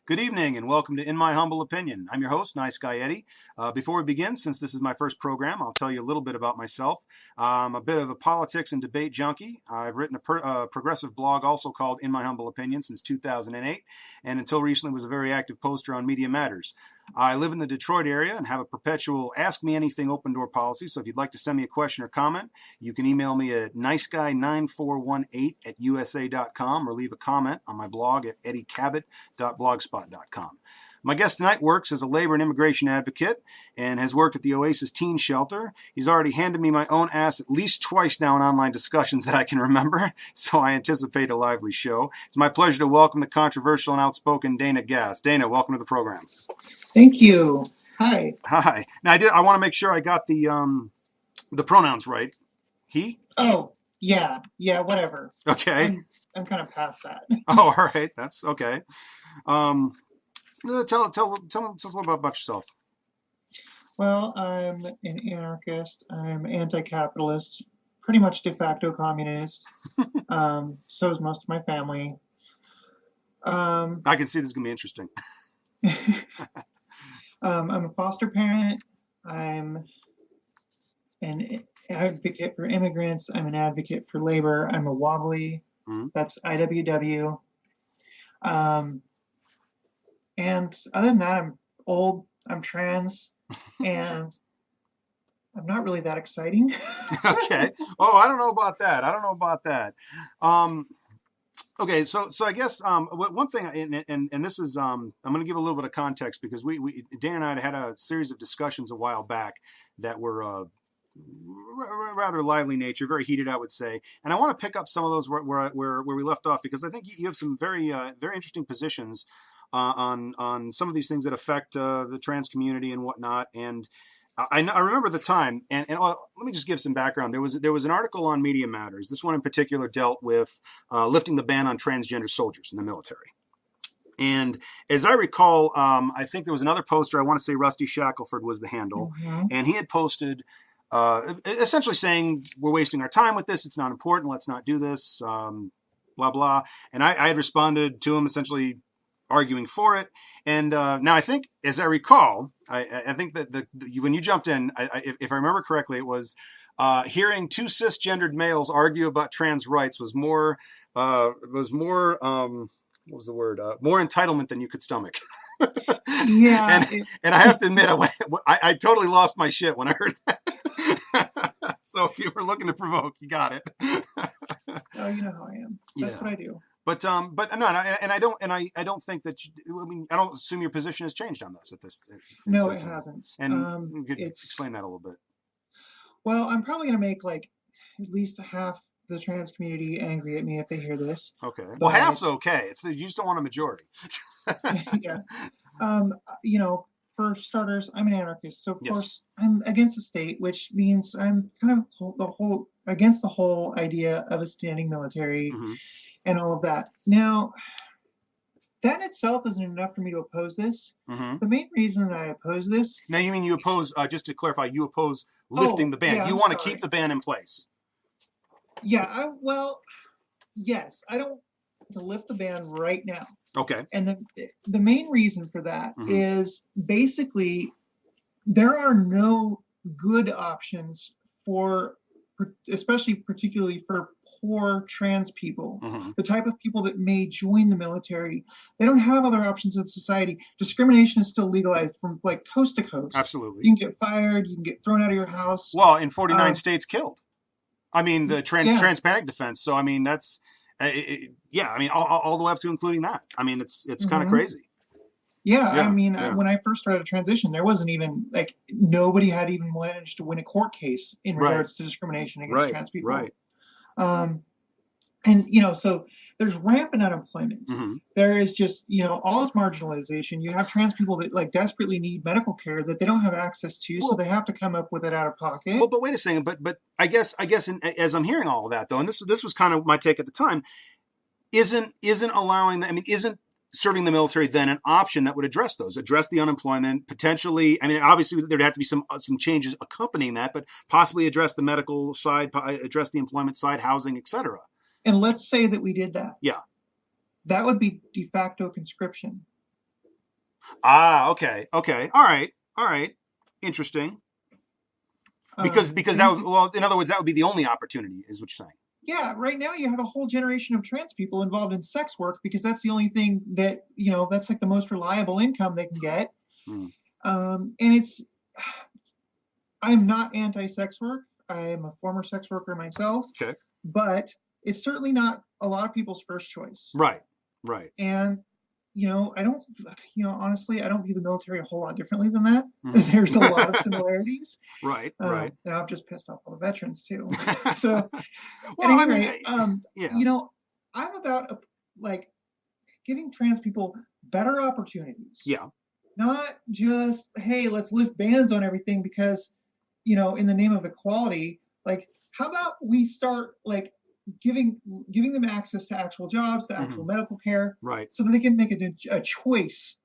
Good evening and welcome to In My Humble Opinion. I'm your host, Niceguy Eddie. Before we begin, since this is my first program, I'll tell you a little bit about myself. I'm a bit of a politics and debate junkie. I've written a progressive blog also called In My Humble Opinion since 2008, and until recently was a very active poster on Media Matters. I live in the Detroit area and have a perpetual Ask Me Anything open door policy, so if you'd like to send me a question or comment, you can email me at niceguy9418@usa.com or leave a comment on my blog at eddiecabot.blogspot.com. My guest tonight works as a labor and immigration advocate and has worked at the Oasis Teen Shelter. He's already handed me my own ass at least twice now in online discussions that I can remember, so I anticipate a lively show. It's my pleasure to welcome the controversial and outspoken Danah Gaz. Danah, welcome to the program. Thank you. Hi. Hi. Now I want to make sure I got the pronouns right. He? Oh, yeah, whatever. Okay. I'm kind of past that. Oh, all right. That's okay. Tell us a little bit about yourself. Well, I'm an anarchist. I'm anti-capitalist, pretty much de facto communist. So is most of my family. I can see this is going to be interesting. I'm a foster parent. I'm an advocate for immigrants. I'm an advocate for labor. I'm a wobbly. Mm-hmm. That's IWW. And other than that, I'm old, I'm trans, and I'm not really that exciting. Okay. Oh, I don't know about that. Okay, so I guess one thing, and this is I'm going to give a little bit of context because Dan and I had a series of discussions a while back that were rather lively nature, very heated, I would say, and I want to pick up some of those where we left off because I think you have some very interesting positions on some of these things that affect the trans community and whatnot. And I remember the time, and let me just give some background. There was an article on Media Matters. This one in particular dealt with lifting the ban on transgender soldiers in the military. And as I recall, I think there was another poster. I want to say Rusty Shackelford was the handle, and he had posted essentially saying we're wasting our time with this. It's not important. Let's not do this. Blah blah. And I had responded to him essentially arguing for it. And now I think, as I recall, I think that when you jumped in, if I remember correctly, it was hearing two cisgendered males argue about trans rights was more what was the word? More entitlement than you could stomach. Yeah. And I have to admit, I totally lost my shit when I heard that. So if you were looking to provoke, you got it. Oh, you know how I am. That's what I do. But no, and I don't think that I don't assume your position has changed on this at this. No, it hasn't. And you could explain that a little bit. Well, I'm probably going to make like at least half the trans community angry at me if they hear this. Okay. Well, half's okay. You just don't want a majority. Yeah. For starters, I'm an anarchist, so of Yes. course I'm against the state, which means I'm kind of against the whole idea of a standing military and all of that. Now, that in itself isn't enough for me to oppose this. The main reason that I oppose this. Now, you mean you oppose? Just to clarify, you oppose lifting the ban. Yeah, you want to keep the ban in place. Yeah. Yes, I don't want to lift the ban right now. Okay. And the main reason for that is basically there are no good options particularly for poor trans people, the type of people that may join the military. They don't have other options in society. Discrimination is still legalized from like coast to coast. Absolutely. You can get fired. You can get thrown out of your house. Well, in 49 states killed. I mean, the Trans-Panic Defense. So, I mean, that's... all the way up to including that. I mean, it's kind of crazy. Yeah, I mean, when I first started a transition, there wasn't even nobody had even managed to win a court case in regards to discrimination against trans people. Right. And so there's rampant unemployment. There is just all this marginalization. You have trans people that desperately need medical care that they don't have access to, so they have to come up with it out of pocket. But wait a second. But I guess as I'm hearing all of that though, and this was kind of my take at the time, isn't serving the military then an option that would address the unemployment, potentially? I mean, obviously there'd have to be some changes accompanying that, but possibly address the medical side, address the employment side, housing, etc. And let's say that we did that. Yeah. That would be de facto conscription. Ah, okay, okay, all right, interesting. Because that would, well, in other words, that would be the only opportunity, is what you're saying. Yeah, right now you have a whole generation of trans people involved in sex work because that's the only thing that, that's like the most reliable income they can get. Mm. And I'm not anti-sex work. I'm a former sex worker myself, Okay. but it's certainly not a lot of people's first choice. Right, right. And I don't, honestly, I don't view the military a whole lot differently than that. Mm-hmm. There's a lot of similarities. Right, right. Now I've just pissed off all the veterans too. So, well, at any rate, yeah. I'm about like giving trans people better opportunities. Yeah. Not just, hey, let's lift bans on everything because, in the name of equality, like, how about we start like giving them access to actual jobs, to actual medical care, right? So that they can make a choice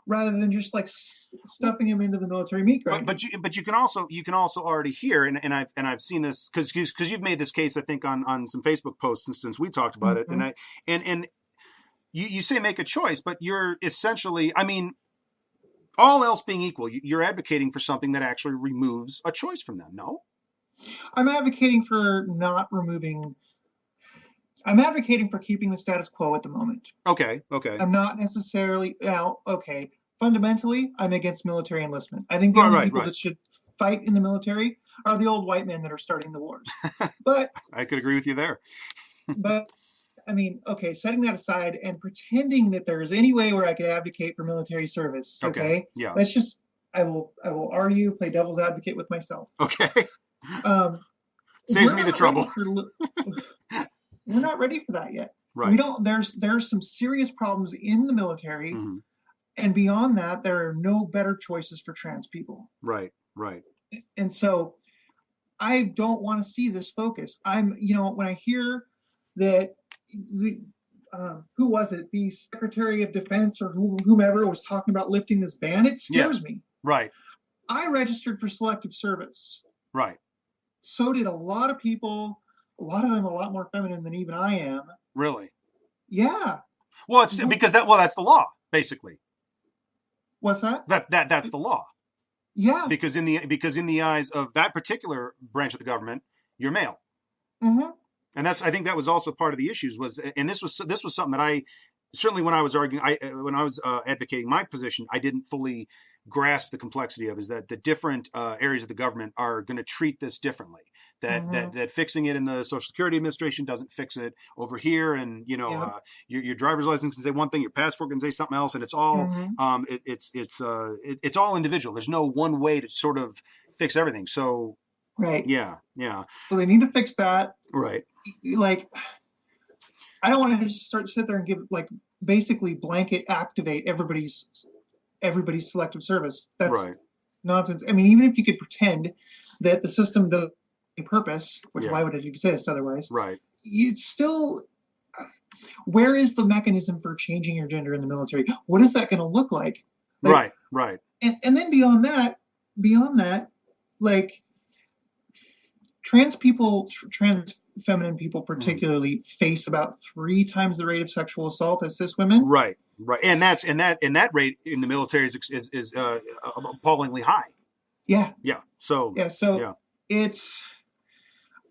rather than just like stuffing them into the military meat grinder. But you can also already hear, and I've seen this because you've made this case, I think, on some Facebook posts since we talked about it, and you say make a choice, but you're essentially, I mean, all else being equal, you're advocating for something that actually removes a choice from them. No, I'm advocating for not removing. I'm advocating for keeping the status quo at the moment. Okay. Okay. I'm not necessarily now. Okay. Fundamentally, I'm against military enlistment. I think the only people that should fight in the military are the old white men that are starting the wars. But I could agree with you there. But I mean, okay, setting that aside and pretending that there's any way where I could advocate for military service. Okay. Yeah. Let's just. I will argue, play devil's advocate with myself. Okay. Saves me the trouble. We're not ready for that yet. Right. We don't. There's some serious problems in the military, and beyond that, there are no better choices for trans people. Right. Right. And so, I don't want to see this focus. When I hear that who was it? The Secretary of Defense or whomever was talking about lifting this ban, it scares me. Right. I registered for selective service. Right. So did a lot of people. A lot of them a lot more feminine than even I am. Really? Yeah. Well, it's because that's the law, basically. What's that? That's the law. Yeah. Because in the eyes of that particular branch of the government, you're male. Mm-hmm. And I think that was also part of the issues and this was something that I certainly when I was arguing, when I was advocating my position, I didn't fully grasp the complexity of is that the different areas of the government are going to treat this differently. That fixing it in the Social Security Administration doesn't fix it over here, and your driver's license can say one thing, your passport can say something else, and it's all it's all individual. There's no one way to sort of fix everything. So right, yeah. So they need to fix that. Right. Like, I don't want to just sit there and give basically blanket activate everybody's selective service. That's nonsense. I mean, even if you could pretend that the system does a purpose, which why would it exist otherwise? Right. It's still, where is the mechanism for changing your gender in the military? What is that going to look like? Right. And then beyond that, like trans feminine people particularly face about 3 times the rate of sexual assault as cis women. Right. And that rate in the military is appallingly high. Yeah. Yeah. So it's,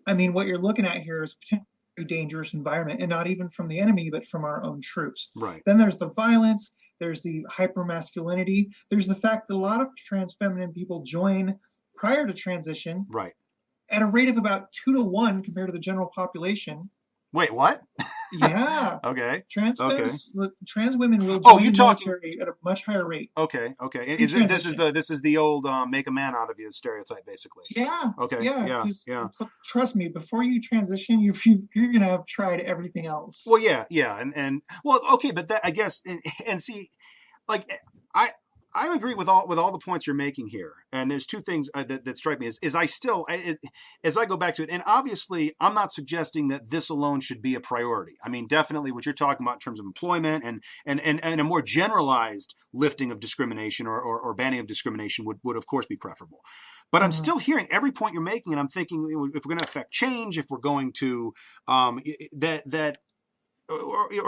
I mean, what you're looking at here is a potentially dangerous environment, and not even from the enemy, but from our own troops. Right. Then there's the violence, there's the hypermasculinity, there's the fact that a lot of trans feminine people join prior to transition. Right. At a rate of about 2 to 1 compared to the general population. Wait, what? Yeah. Okay. Trans women will join the military at a much higher rate. Okay. This is the old make a man out of you stereotype, basically. Yeah. Okay. Yeah. Trust me, before you transition, you're gonna have tried everything else. Well, yeah, and well, okay, but that I guess, and see, like I agree with all the points you're making here, and there's 2 things that strike me as I go back to it, and obviously I'm not suggesting that this alone should be a priority. I mean, definitely what you're talking about in terms of employment and a more generalized lifting of discrimination or banning of discrimination would of course be preferable. But I'm still hearing every point you're making, and I'm thinking if we're going to affect change, if we're going to or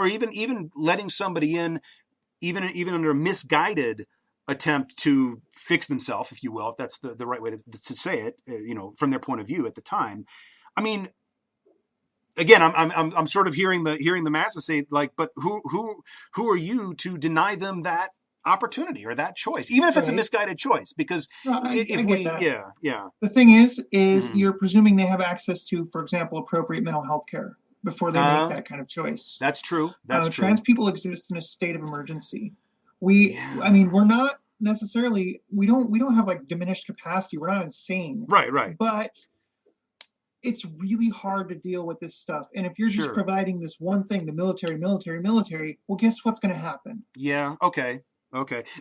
even letting somebody in, even under a misguided attempt to fix themselves, if you will, if that's the right way to say it, from their point of view at the time. I mean, again, I'm sort of hearing the masses say, like, but who are you to deny them that opportunity or that choice, even if it's a misguided choice? Because I get that. yeah. The thing is you're presuming they have access to, for example, appropriate mental health care before they make that kind of choice. That's true. That's true. Trans people exist in a state of emergency. I mean, we're not necessarily, we don't have like diminished capacity. We're not insane. Right. But it's really hard to deal with this stuff. And if you're just providing this one thing, the military, well, guess what's going to happen? Yeah. Okay.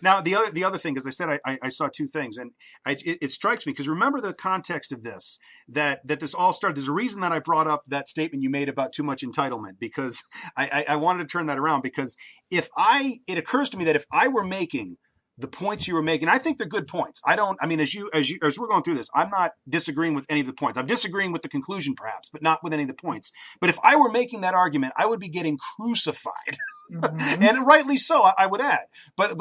Now the other thing, as I said, I saw two things, and it strikes me, because remember the context of this, that this all started. There's a reason that I brought up that statement you made about too much entitlement, because I wanted to turn that around, because it occurs to me that if I were making the points you were making, I think they're good points. As we're going through this, I'm not disagreeing with any of the points. I'm disagreeing with the conclusion, perhaps, but not with any of the points. But if I were making that argument, I would be getting crucified. Mm-hmm. And rightly so, I would add. But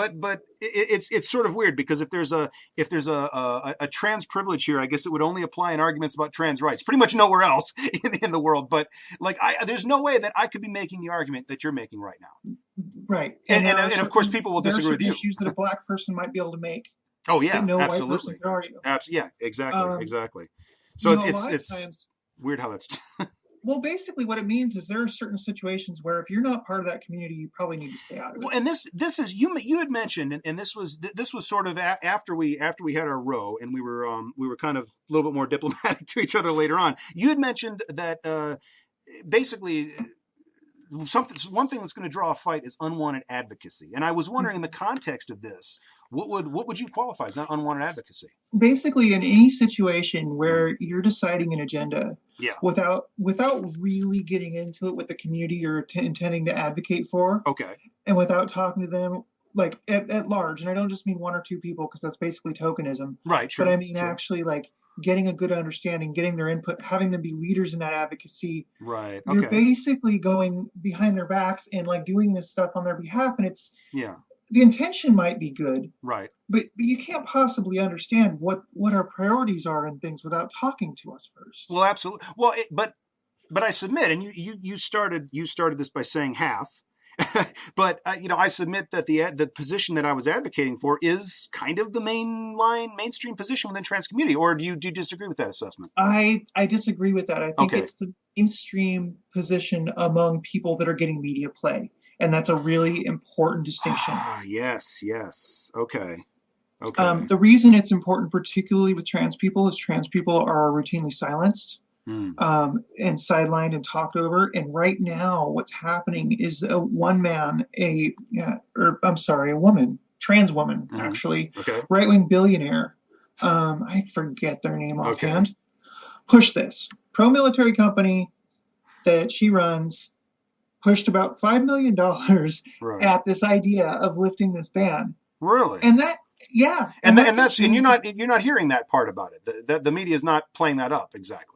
it's sort of weird, because if there's a trans privilege here, I guess it would only apply in arguments about trans rights. Pretty much nowhere else in the world. But like, there's no way that I could be making the argument that you're making right now. Right. And of course, people will disagree with you. Issues that a black person might be able to make. Oh yeah, no absolutely. White person could argue. Yeah, exactly. So it's weird how that's. Well, basically, what it means is there are certain situations where if you're not part of that community, you probably need to stay out of it. Well, and this is you had mentioned, and this was sort of after we had our row, and we were kind of a little bit more diplomatic to each other later on. You had mentioned that basically. One thing that's going to draw a fight is unwanted advocacy, and I was wondering, in the context of this, what would you qualify as unwanted advocacy? Basically, in any situation where you're deciding an agenda, without really getting into it with the community you're intending to advocate for, and without talking to them like at large, and I don't just mean one or two people, because that's basically tokenism, right? Sure, but I mean actually like getting a good understanding, getting their input, having them be leaders in that advocacy. Right. You're basically going behind their backs and like doing this stuff on their behalf, and it's the intention might be good, right? But you can't possibly understand what our priorities are and things without talking to us first. Well, absolutely. Well, but I submit, and you started this by saying half. But I submit that the position that I was advocating for is kind of the mainstream position within trans community. Or do you disagree with that assessment? I disagree with that. I think it's the mainstream position among people that are getting media play, and that's a really important distinction. Yes. Okay. The reason it's important, particularly with trans people, is trans people are routinely silenced. And sidelined and talked over. And right now, what's happening is a woman, trans woman, actually, right-wing billionaire. I forget their name offhand. Push this pro-military company that she runs pushed about $5 million at this idea of lifting this ban. Really? And that. Yeah. And you're not hearing that part about it. The media is not playing that up exactly.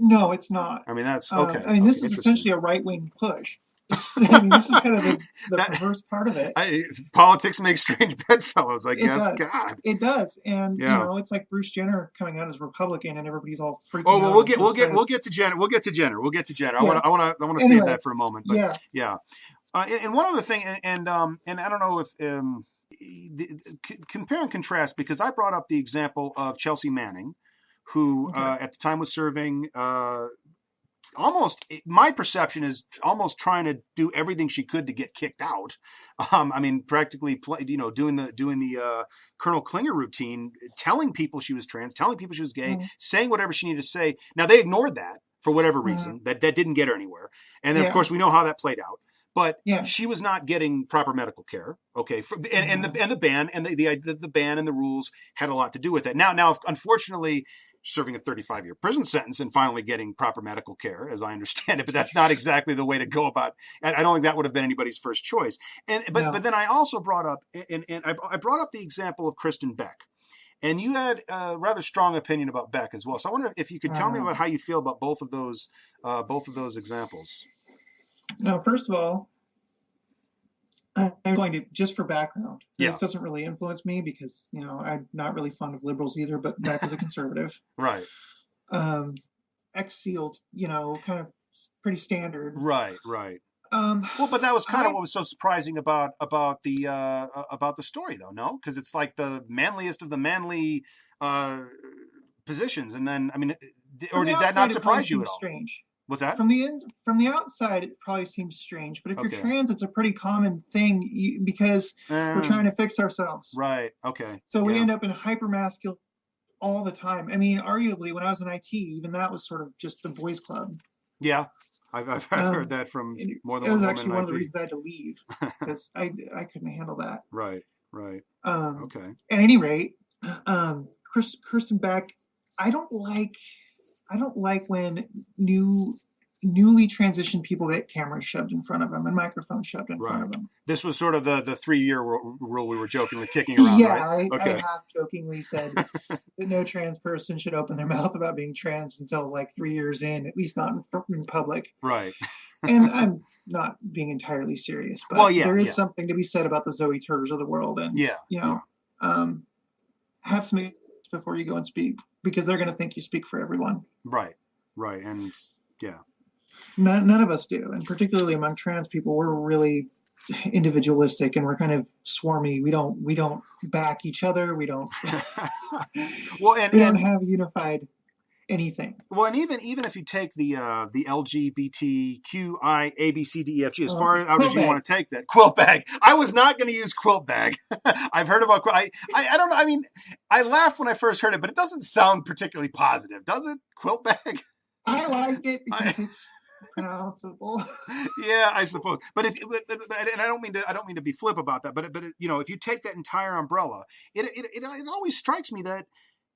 No, it's not. I mean, that's okay. This is essentially a right-wing push. This is kind of the perverse part of it. Politics makes strange bedfellows, I guess. God, it does, and it's like Bruce Jenner coming out as Republican, and everybody's all freaking out. Oh well, we'll get to Jenner. We'll get to Jenner. I want to save that for a moment. But and one other thing, and I don't know if compare and contrast, because I brought up the example of Chelsea Manning, who at the time was serving almost, my perception is almost trying to do everything she could to get kicked out. Practically doing the Colonel Klinger routine, telling people she was trans, telling people she was gay, saying whatever she needed to say. Now they ignored that for whatever reason. That didn't get her anywhere. And then of course we know how that played out. But she was not getting proper medical care. Okay, and the ban and the ban and the rules had a lot to do with it. Now, unfortunately, serving a 35-year prison sentence and finally getting proper medical care, as I understand it, but that's not exactly the way to go about. And I don't think that would have been anybody's first choice. But then I also brought up I brought up the example of Kristen Beck. And you had a rather strong opinion about Beck as well. So I wonder if you could tell me about how you feel about both of those examples. Now, first of all, I'm going to, just for background, Yeah. this doesn't really influence me because, I'm not really fond of liberals either, but back as a conservative. Right. Ex-sealed, kind of pretty standard. Right. Right. Um, Well, but that was kind of I, what was so surprising about the story, though, no? Because it's like the manliest of the manly uh, positions, and then I mean, from or the did that not outside, it probably surprise you at seems all? strange. What's that? From the outside, it probably seems strange, but if you're Okay. trans, it's a pretty common thing because we're trying to fix ourselves. Right. Okay. So we Yeah. end up in hypermasculine all the time. I mean, arguably, when I was in IT, even that was sort of just the boys' club. Yeah. I've heard that from more than It one was woman actually in one of the IT. reasons I had to leave because I couldn't handle that. Right. Right. Okay. At any rate, Kirsten Beck, I don't like when newly transitioned people get cameras shoved in front of them and microphones shoved in front Right. of them. This was sort of the 3-year rule we were jokingly kicking around, Yeah, right? I Okay. half jokingly said that no trans person should open their mouth about being trans until like 3 years in, at least not in public. Right. And I'm not being entirely serious, but Well, yeah, there is yeah, something to be said about the Zoe Turters of the world, and yeah, yeah. have some experience before you go and speak, because they're going to think you speak for everyone. Right. Right. And yeah. None of us do, and particularly among trans people, we're really individualistic and we're kind of swarmy. We don't back each other. We don't Well, we don't have unified anything. Well, and even if you take the LGBTQI ABCDEFG, as far out as you want to take that quilt bag, I was not going to use quilt bag. I've heard about I don't know. I mean, I laughed when I first heard it, but it doesn't sound particularly positive, does it? Quilt bag. I like it because it's pronounceable. Yeah, I suppose. But and I don't mean to be flip about that. But if you take that entire umbrella, it always strikes me that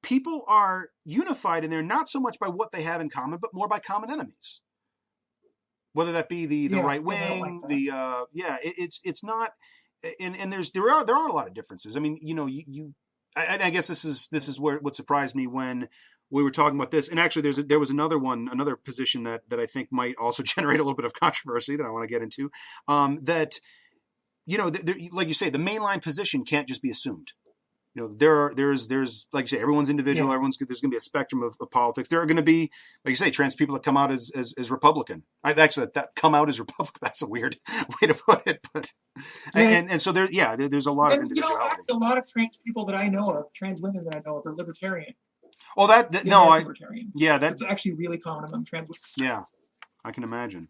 people are unified in there not so much by what they have in common, but more by common enemies. Whether that be the right wing, it's not, and there are a lot of differences. I mean, I guess this is what surprised me when we were talking about this. And actually, there was another position that I think might also generate a little bit of controversy that I want to get into. That like you say, the mainline position can't just be assumed. There's like you say, everyone's individual. Yeah. There's going to be a spectrum of politics. There are going to be, like you say, trans people that come out as Republican. That come out as Republican. That's a weird way to put it, but and so there's a lot of individuality. A lot of trans people that I know of, trans women that I know of, are libertarian. Well, libertarian. Yeah, that's actually really common among trans women. Yeah, I can imagine.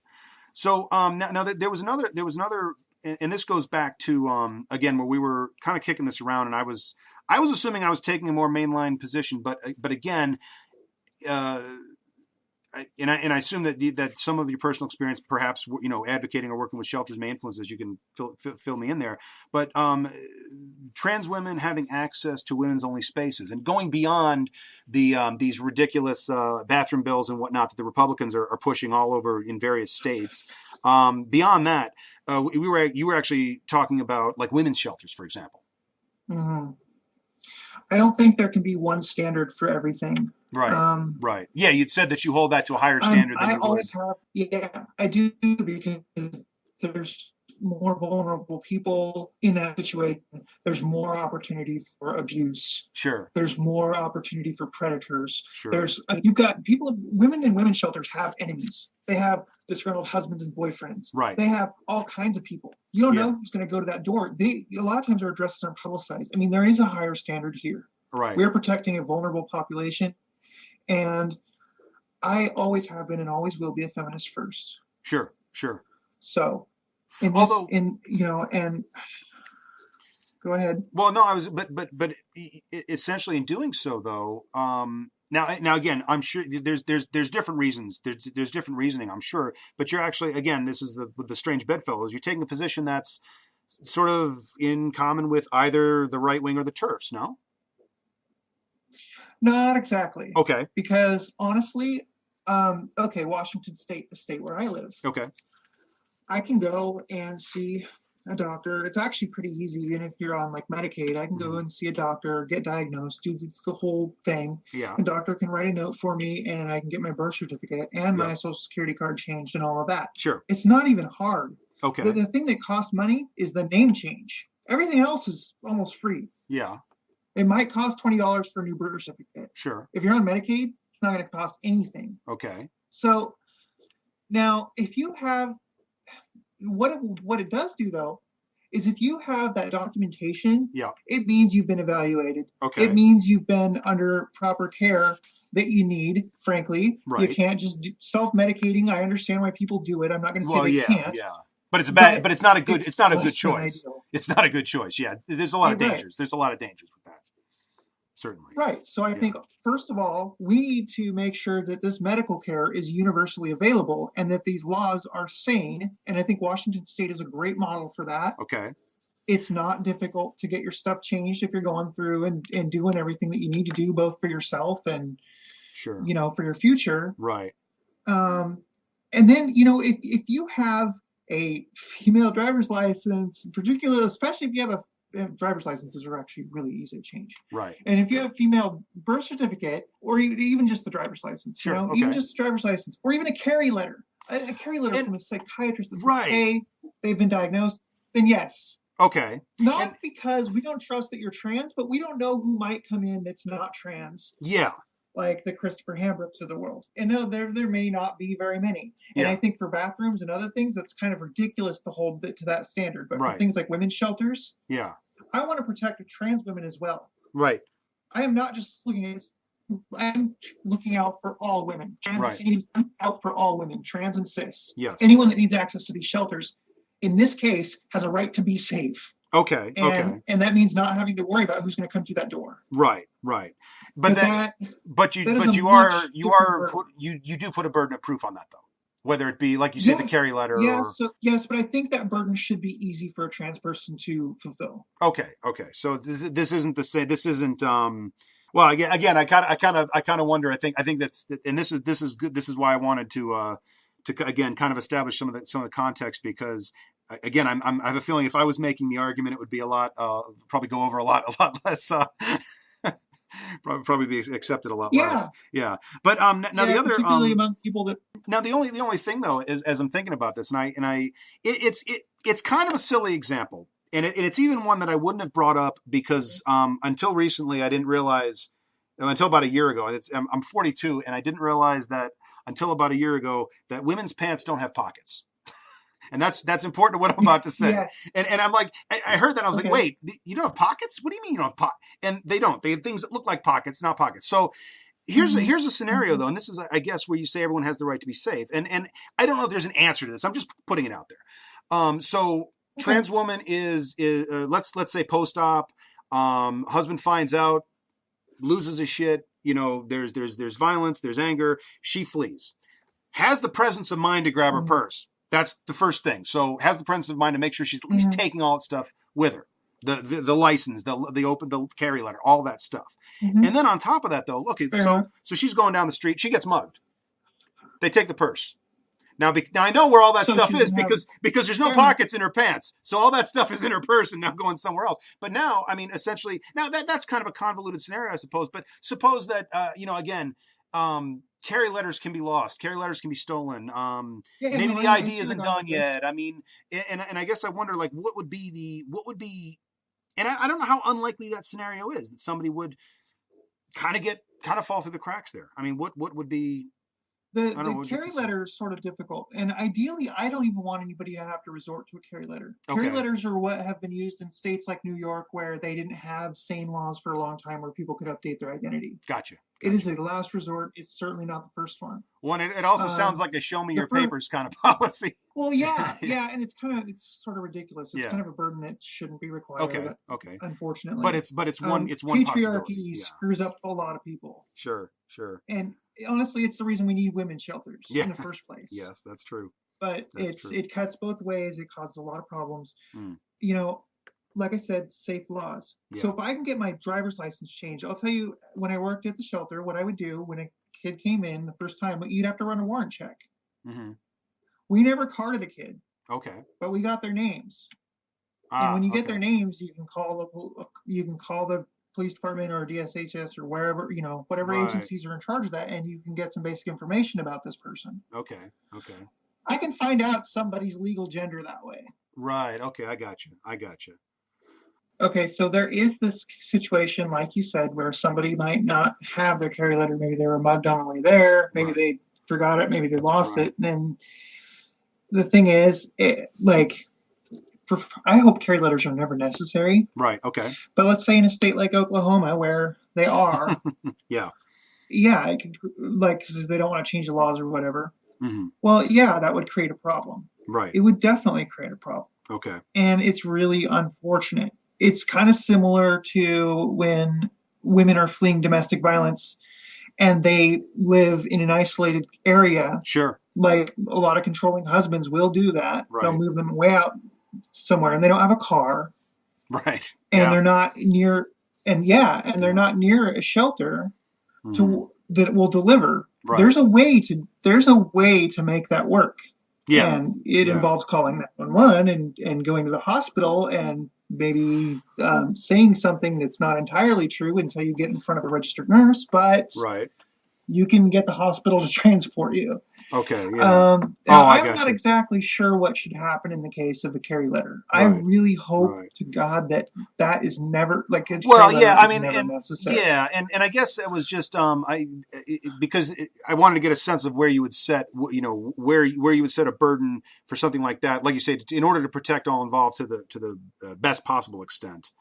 So now there was another. And this goes back to again where we were kind of kicking this around, and I was assuming I was taking a more mainline position, but again, I assume that some of your personal experience, perhaps advocating or working with shelters, may influence as you can fill me in there. But trans women having access to women's only spaces and going beyond these ridiculous bathroom bills and whatnot that the Republicans are pushing all over in various states. Beyond that, you were actually talking about like women's shelters, for example. Mm-hmm. I don't think there can be one standard for everything. Right. Right. Yeah, you'd said that you hold that to a higher standard than you would. I always have. Yeah, I do, because there's more vulnerable people in that situation. There's more opportunity for abuse. Sure. There's more opportunity for predators. Sure. You've got women in women's shelters have enemies. They have disgruntled husbands and boyfriends. Right. They have all kinds of people. You don't know who's going to go to that door. A lot of times their addresses aren't publicized. I mean, there is a higher standard here. Right. We're protecting a vulnerable population, and I always have been and always will be a feminist first. Sure. Sure. So, and go ahead. Well, no, but essentially in doing so, though. Now again, I'm sure there's different reasons. There's different reasoning, I'm sure. But you're actually, again, this is with the strange bedfellows. You're taking a position that's sort of in common with either the right wing or the TERFs, no? Not exactly. Okay. Because honestly, Washington State, the state where I live. Okay. I can go and see a doctor. It's actually pretty easy, even if you're on like Medicaid. I can go and see a doctor, get diagnosed, it's the whole thing. Yeah. The doctor can write a note for me, and I can get my birth certificate and my social security card changed and all of that. Sure. It's not even hard. Okay. The thing that costs money is the name change. Everything else is almost free. Yeah. It might cost $20 for a new birth certificate. Sure. If you're on Medicaid, it's not going to cost anything. Okay. So now, if you have what it does do though, is if you have that documentation, Yeah. it means you've been evaluated. Okay. It means you've been under proper care that you need. Frankly, right. You can't just self-medicating. I understand why people do it. I'm not going to say they can't. Yeah. But it's bad. But it's not a good. It's not a good choice. Ideal. It's not a good choice. Yeah. There's a lot of dangers. Right. There's a lot of dangers with that. Certainly. Right. So I think, first of all, we need to make sure that this medical care is universally available and that these laws are sane. And I think Washington State is a great model for that. Okay. It's not difficult to get your stuff changed if you're going through and doing everything that you need to do, both for yourself and, sure, for your future. Right. And then, if you have a female driver's license, particularly, especially if you have a driver's licenses are actually really easy to change. Right. And if you have a female birth certificate, or even just the driver's license, sure, okay. even just a driver's license, or even a carry letter, from a psychiatrist that says, right. hey, they've been diagnosed, then yes. Okay. Not because we don't trust that you're trans, but we don't know who might come in that's not trans. Yeah. Like the Christopher Hambrooks of the world. And no, there may not be very many. And I think for bathrooms and other things, that's kind of ridiculous to hold it to that standard. But for things like women's shelters, I want to protect trans women as well. Right. I am not just looking at, I'm looking out for all women. Out for all women, trans and cis. Yes. Anyone that needs access to these shelters, in this case, has a right to be safe. Okay. And that means not having to worry about who's going to come through that door. Right. But you do put a burden of proof on that though. Whether it be, like you say, the carry letter. Yes, but I think that burden should be easy for a trans person to fulfill. Okay. So this isn't the same. This isn't. Well, again, I kind of wonder. I think that's, and this is good. This is why I wanted to again kind of establish some of the context, because again, I have a feeling if I was making the argument, it would be a lot, probably go over a lot less. Probably be accepted a lot less. Yeah. But now the other, particularly among people that. Now the only thing though is, as I'm thinking about this, it's kind of a silly example, and it's even one that I wouldn't have brought up because until recently I didn't realize, until about a year ago. I'm 42, and I didn't realize that until about a year ago that women's pants don't have pockets. And that's important to what I'm about to say. And I'm like, I heard that. I was like, wait, you don't have pockets? What do you mean you don't have pockets? And they don't. They have things that look like pockets, not pockets. So here's a scenario, though. And this is, I guess, where you say everyone has the right to be safe. And I don't know if there's an answer to this. I'm just putting it out there. So trans woman is let's say post-op, husband finds out, loses his shit. There's violence, there's anger. She flees. Has the presence of mind to grab her purse. That's the first thing. So has the presence of mind to make sure she's at least taking all that stuff with her. The license, the carry letter, all that stuff. And then on top of that though, so she's going down the street, she gets mugged. They take the purse. Now I know where all that stuff is because there's no pockets in her pants. So all that stuff is in her purse and now going somewhere else. But now, I mean, essentially, now that's kind of a convoluted scenario, I suppose. But suppose that, again, carry letters can be lost. Carry letters can be stolen. Maybe the ID isn't done yet. I mean, and I guess I wonder, like, what would be, and I don't know how unlikely that scenario is, that somebody would kind of fall through the cracks there. I mean, what would be. The carry letter is sort of difficult. And ideally, I don't even want anybody to have to resort to a carry letter. Carry letters are what have been used in states like New York, where they didn't have sane laws for a long time where people could update their identity. Gotcha. It is a last resort. It's certainly not the first one. Well, it also sounds like a show me your papers kind of policy. Well, yeah, and it's sort of ridiculous. It's kind of a burden that shouldn't be required. Okay. Unfortunately, but it's one patriarchy screws up a lot of people. Sure. And honestly, it's the reason we need women's shelters in the first place. Yes, that's true. But it cuts both ways. It causes a lot of problems. Like I said, safe laws. Yeah. So if I can get my driver's license changed, I'll tell you, when I worked at the shelter, what I would do when a kid came in the first time, you'd have to run a warrant check. Mm-hmm. We never carded a kid. Okay. But we got their names. And when you get their names, you can call the police department or DSHS or wherever, whatever agencies are in charge of that, and you can get some basic information about this person. Okay. I can find out somebody's legal gender that way. Right. Okay. I got you. Okay, so there is this situation, like you said, where somebody might not have their carry letter. Maybe they were mugged on the way there. Maybe they forgot it. Maybe they lost it. And the thing is, I hope carry letters are never necessary. Right. Okay. But let's say in a state like Oklahoma, where they are, yeah, it could, because they don't want to change the laws or whatever. Mm-hmm. Well, yeah, that would create a problem. Right. It would definitely create a problem. Okay. And it's really unfortunate. It's kind of similar to when women are fleeing domestic violence and they live in an isolated area. Sure. Like a lot of controlling husbands will do that. Right. They'll move them way out somewhere and they don't have a car. Right. And they're not near, they're not near a shelter that will deliver. Right. There's a way to make that work. Yeah. And it involves calling 911 and going to the hospital and maybe saying something that's not entirely true until you get in front of a registered nurse, but you can get the hospital to transport you. Okay. Yeah. I'm not exactly sure what should happen in the case of a carry letter. Right. I really hope to God that is never necessary. Yeah, and I guess it was just because I wanted to get a sense of where you would set, where you would set a burden for something like that, like you say, in order to protect all involved to the best possible extent.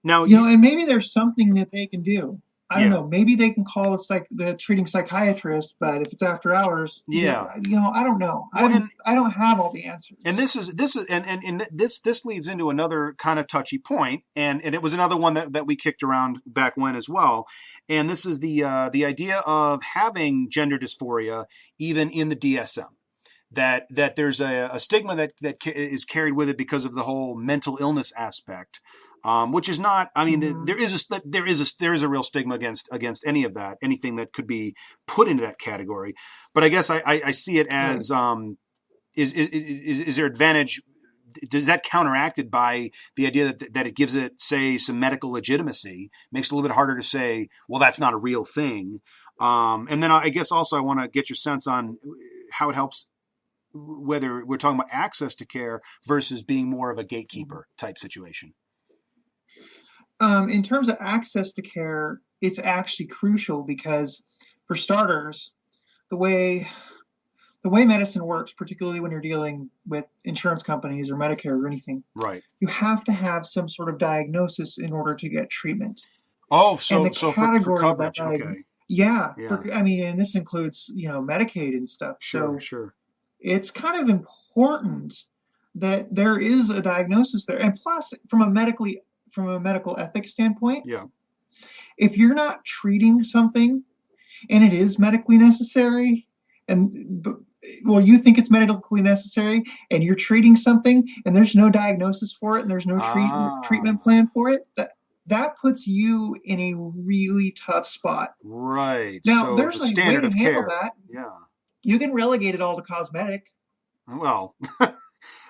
Now, and maybe there's something that they can do. I don't know. Maybe they can call the treating psychiatrist, but if it's after hours, I don't know. Well, I don't have all the answers. And this leads into another kind of touchy point, and it was another one that we kicked around back when as well. And this is the idea of having gender dysphoria even in the DSM. That there's a stigma that is carried with it because of the whole mental illness aspect. Which is not. I mean, there is a real stigma against any of that, anything that could be put into that category. But I guess I see it as is there advantage? Does that counteracted by the idea that it gives it, say, some medical legitimacy, makes it a little bit harder to say, well, that's not a real thing. And then I guess also I want to get your sense on how it helps, whether we're talking about access to care versus being more of a gatekeeper type situation. In terms of access to care, it's actually crucial because, for starters, the way medicine works, particularly when you're dealing with insurance companies or Medicare or anything, you have to have some sort of diagnosis in order to get treatment. Oh, so for coverage, okay. Yeah. And this includes, Medicaid and stuff. Sure. It's kind of important that there is a diagnosis there. And plus, from a medical ethics standpoint, if you're not treating something and it is medically necessary, you think it's medically necessary and you're treating something and there's no diagnosis for it and there's no treatment plan for it, that puts you in a really tough spot. Right. Now, so there's a way to handle that. Yeah. You can relegate it all to cosmetic. Well,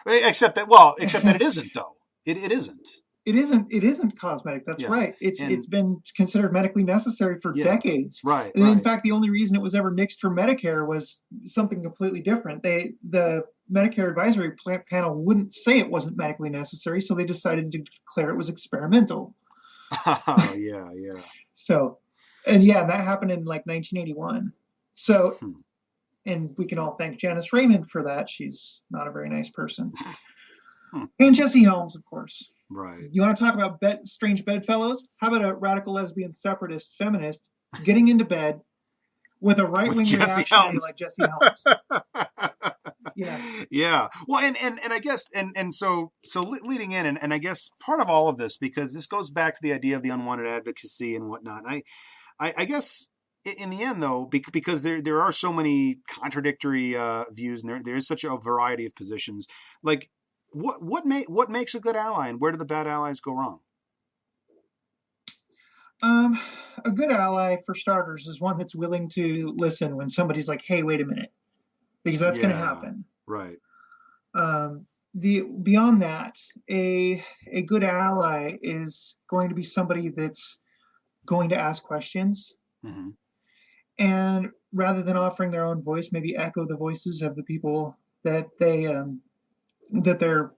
except that it isn't, though. It isn't. It isn't cosmetic. That's right. It's been considered medically necessary for decades. Right. And in fact, the only reason it was ever nixed for Medicare was something completely different. The Medicare advisory panel wouldn't say it wasn't medically necessary, so they decided to declare it was experimental. Oh, yeah. So, and that happened in 1981. So, and we can all thank Janice Raymond for that. She's not a very nice person. And Jesse Helms, of course. Right. You want to talk about strange bedfellows? How about a radical lesbian separatist feminist getting into bed with a right-wing reactionary like Jesse Helms? Yeah. Well, and I guess so leading in, and I guess part of all of this, because this goes back to the idea of the unwanted advocacy and whatnot. I guess in the end, though, because there are so many contradictory views, and there is such a variety of positions, like. What makes a good ally, and where do the bad allies go wrong? A good ally, for starters, is one that's willing to listen when somebody's like, "Hey, wait a minute," because that's going to happen. Right. Beyond that, a good ally is going to be somebody that's going to ask questions, and rather than offering their own voice, maybe echo the voices of the people that they're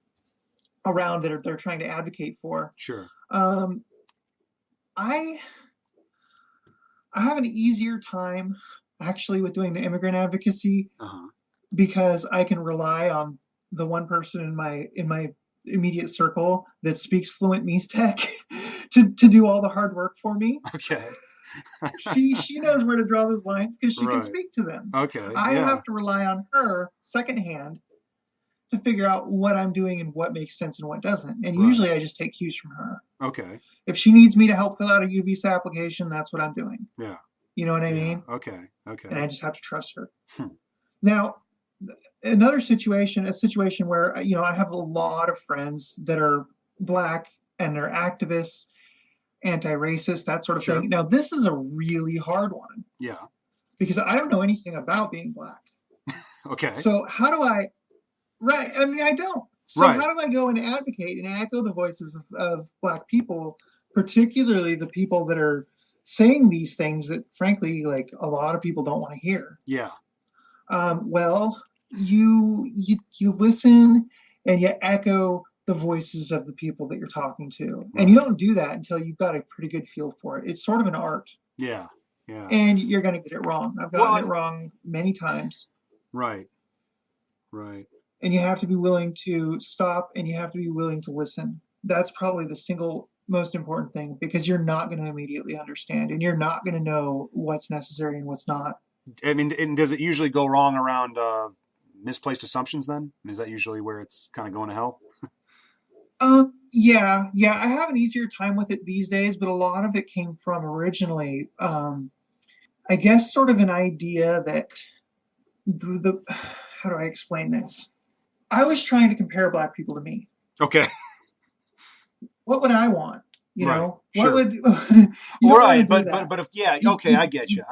around, that they're trying to advocate for. Sure. Um, I I have an easier time actually with doing the immigrant advocacy because I can rely on the one person in my immediate circle that speaks fluent Mixtec to do all the hard work for me. Okay. She knows where to draw those lines because she can Right. speak to them. Okay. I Yeah. have to rely on her secondhand to figure out what I'm doing and what makes sense and what doesn't. And Right. usually I just take cues from her. Okay. If she needs me to help fill out a U visa application, that's what I'm doing. Yeah. You know what I Yeah. mean? Okay. Okay. And I just have to trust her. Now, another situation, a situation where, you know, I have a lot of friends that are Black and they're activists, anti-racist, that sort of Sure. thing. Now, this is a really hard one. Yeah. Because I don't know anything about being Black. Okay. So how do I, right, I mean, I don't. So Right. how do I go and advocate and echo the voices of Black people, particularly the people that are saying these things that, frankly, like a lot of people don't want to hear? Yeah. Well, you listen and you echo the voices of the people that you're talking to, and you don't do that until you've got a pretty good feel for it. It's sort of an art. Yeah. Yeah. And you're going to get it wrong. I've gotten it wrong many times. Right. Right. And you have to be willing to stop and you have to be willing to listen. That's probably the single most important thing, because you're not going to immediately understand and you're not going to know what's necessary and what's not. I mean, and does it usually go wrong around misplaced assumptions then? Is that usually where it's kind of going to hell? Yeah. I have an easier time with it these days, but a lot of it came from originally, I guess, sort of an idea that how do I explain this? I was trying to compare Black people to me. Okay. What would I want? You know, sure. What would? Right, but if okay, I get you.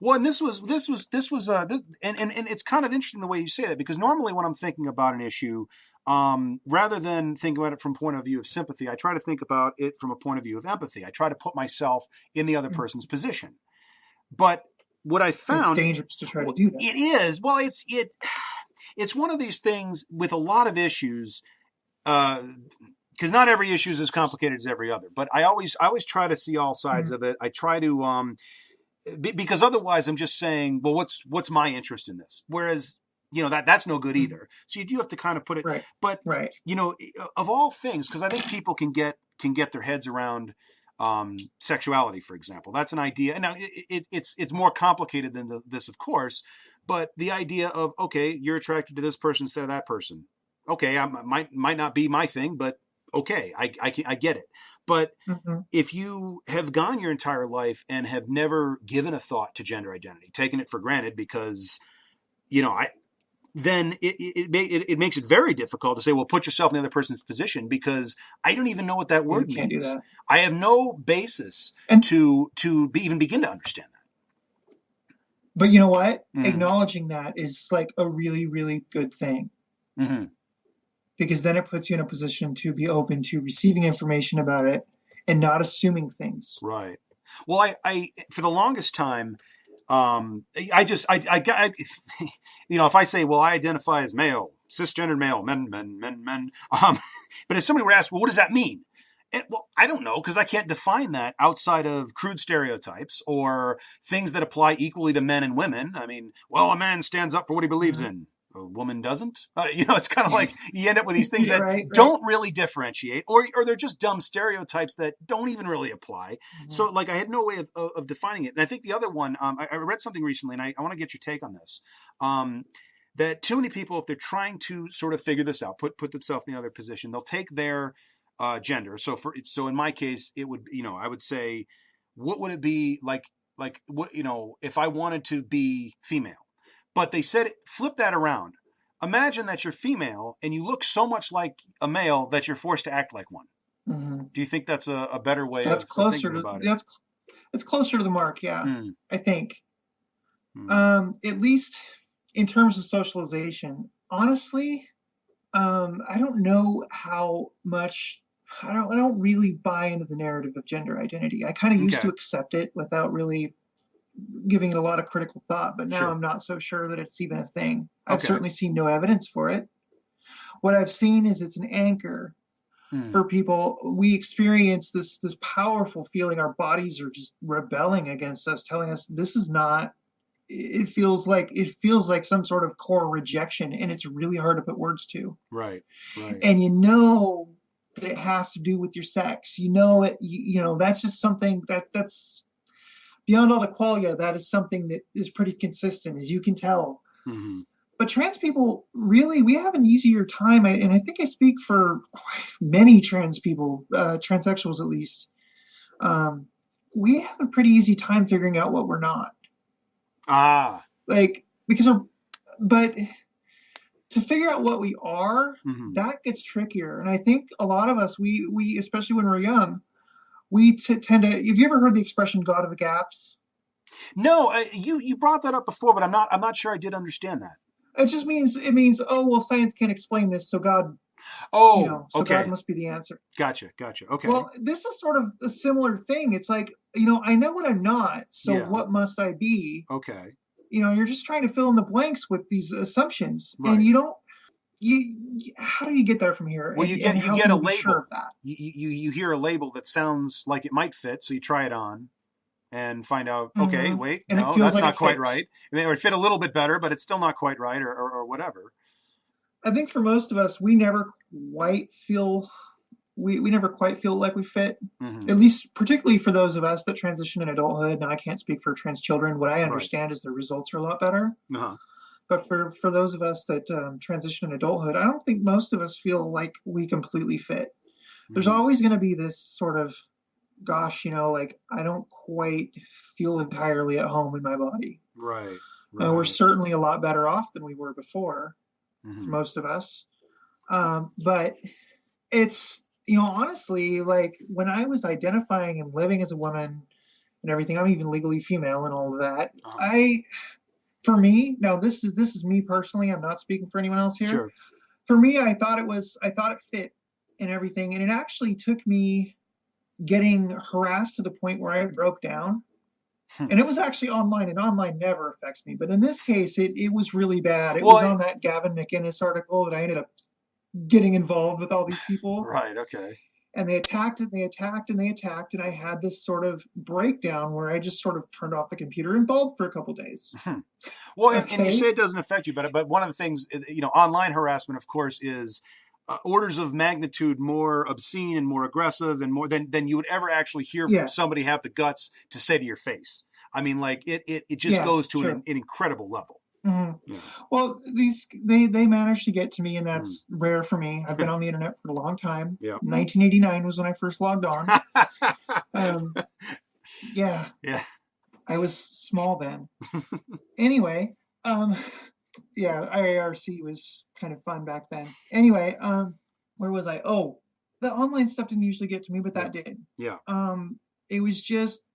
Well, and this was and it's kind of interesting the way you say that, because normally when I'm thinking about an issue, rather than thinking about it from a point of view of sympathy, I try to think about it from a point of view of empathy. I try to put myself in the other person's position. But what I found, it's dangerous to try to do that. It is. Well, it's one of these things with a lot of issues, because not every issue is as complicated as every other. But I always try to see all sides of it. I try to because otherwise I'm just saying, well, what's my interest in this? Whereas, you know, that's no good either. So you do have to kind of put it. Right. But you know, of all things, because I think people can get their heads around sexuality, for example. That's an idea. And now it's more complicated than this, of course. But the idea of, okay, you're attracted to this person instead of that person. Okay, I might not be my thing, but okay, I get it. But if you have gone your entire life and have never given a thought to gender identity, taken it for granted because, you know, then it makes it very difficult to say, well, put yourself in the other person's position, because I don't even know what that word means. Do that. I have no basis to even begin to understand that. But you know what? Acknowledging that is like a really, really good thing. Because then it puts you in a position to be open to receiving information about it and not assuming things. Right. Well, I for the longest time, I you know, if I say, well, I identify as male, cisgendered male, men, but if somebody were asked, well, what does that mean? Well, I don't know, because I can't define that outside of crude stereotypes or things that apply equally to men and women. I mean, well, a man stands up for what he believes in. A woman doesn't. You know, it's kind of like you end up with these things that don't really differentiate, or they're just dumb stereotypes that don't even really apply. So, like, I had no way of defining it. And I think the other one, I read something recently, and I want to get your take on this. That too many people, if they're trying to sort of figure this out, put themselves in the other position, they'll take their gender. So in my case, it would, you know, I would say, what would it be like what, you know, if I wanted to be female? But they said, flip that around. Imagine that you're female and you look so much like a male that you're forced to act like one. Do you think that's a better way of thinking about it? It's closer to the mark, yeah. I think. At least in terms of socialization. Honestly, I don't know how much. I don't really buy into the narrative of gender identity. I kind of used to accept it without really giving it a lot of critical thought, but now Sure. I'm not so sure that it's even a thing. I've Okay. certainly seen no evidence for it. What I've seen is it's an anchor Mm. for people. We experience this powerful feeling. Our bodies are just rebelling against us, telling us this is not. It feels like some sort of core rejection, and it's really hard to put words to. Right. Right. And you know that it has to do with your sex. You know it. You know that's just something that's beyond all the qualia. That is something that is pretty consistent, as you can tell. Mm-hmm. But trans people, really, we have an easier time, and I think I speak for many trans people, transsexuals at least. We have a pretty easy time figuring out what we're not. Like, but to figure out what we are, mm-hmm. that gets trickier. And I think a lot of us, we especially when we're young, we tend to. Have you ever heard the expression "God of the gaps"? No, you brought that up before, but I'm not sure I did understand that. It means, oh well, science can't explain this, so God. Oh, so okay. God must be the answer. Gotcha. Okay. Well, this is sort of a similar thing. It's like, I know what I'm not, so what must I be? Okay. You're just trying to fill in the blanks with these assumptions, right. And you don't. How do you get there from here? Well, you get a label. Sure of that? You hear a label that sounds like it might fit, so you try it on. And find out, okay, wait, and no, that's not quite right. I mean, it would fit a little bit better, but it's still not quite right, or whatever. I think for most of us, we never quite feel we never quite feel like we fit. Mm-hmm. At least, particularly for those of us that transition in adulthood. Now, I can't speak for trans children. What I understand is the results are a lot better. Uh-huh. But for those of us that transition in adulthood, I don't think most of us feel like we completely fit. Mm-hmm. There's always going to be this sort of, gosh, like I don't quite feel entirely at home in my body. Right. We're certainly a lot better off than we were before, for most of us. But it's, honestly, like when I was identifying and living as a woman and everything, I'm even legally female and all of that. For me, now this is me personally. I'm not speaking for anyone else here. Sure. For me, I thought it fit and everything, and it actually took me getting harassed to the point where I broke down. And it was actually online, and online never affects me. But in this case, it was really bad. It was on that Gavin McInnes article that I ended up getting involved with all these people. Right, okay. And they attacked and they attacked and they attacked, and I had this sort of breakdown where I just sort of turned off the computer and bawled for a couple days. Well, and you say it doesn't affect you, but one of the things, online harassment, of course, is orders of magnitude more obscene and more aggressive and more than you would ever actually hear from somebody have the guts to say to your face. I mean, like it just goes to an incredible level. Mm-hmm. Yeah. Well, they managed to get to me, and that's rare for me. I've been on the internet for a long time. Yeah. 1989 was when I first logged on. Yeah. I was small then. Anyway, yeah, IARC was kind of fun back then. Anyway, where was I? Oh, the online stuff didn't usually get to me, but that did. Yeah. It was just,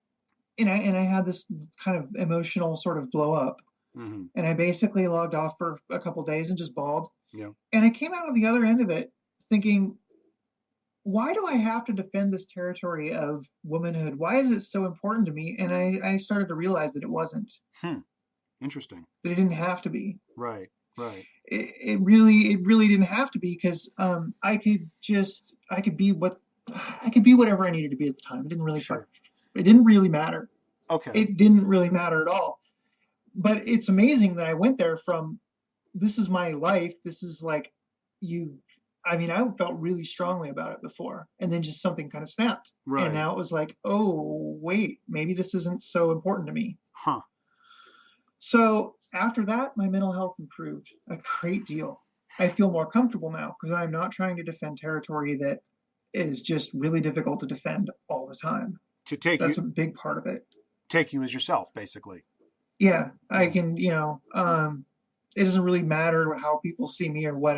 and I had this kind of emotional sort of blow up. Mm-hmm. And I basically logged off for a couple days and just bawled. Yeah. And I came out of the other end of it thinking, why do I have to defend this territory of womanhood? Why is it so important to me? And I started to realize that it wasn't. Interesting. That it didn't have to be. Right. It really didn't have to be, because I could be whatever I needed to be at the time. It didn't really matter. Okay. It didn't really matter at all. But it's amazing that I went there from, this is my life. This is like I felt really strongly about it before, and then just something kind of snapped. Right. And now it was like, oh, wait, maybe this isn't so important to me. Huh. So after that, my mental health improved a great deal. I feel more comfortable now because I'm not trying to defend territory that is just really difficult to defend all the time. That's a big part of it. Take you as yourself, basically. Yeah, I can, it doesn't really matter how people see me or what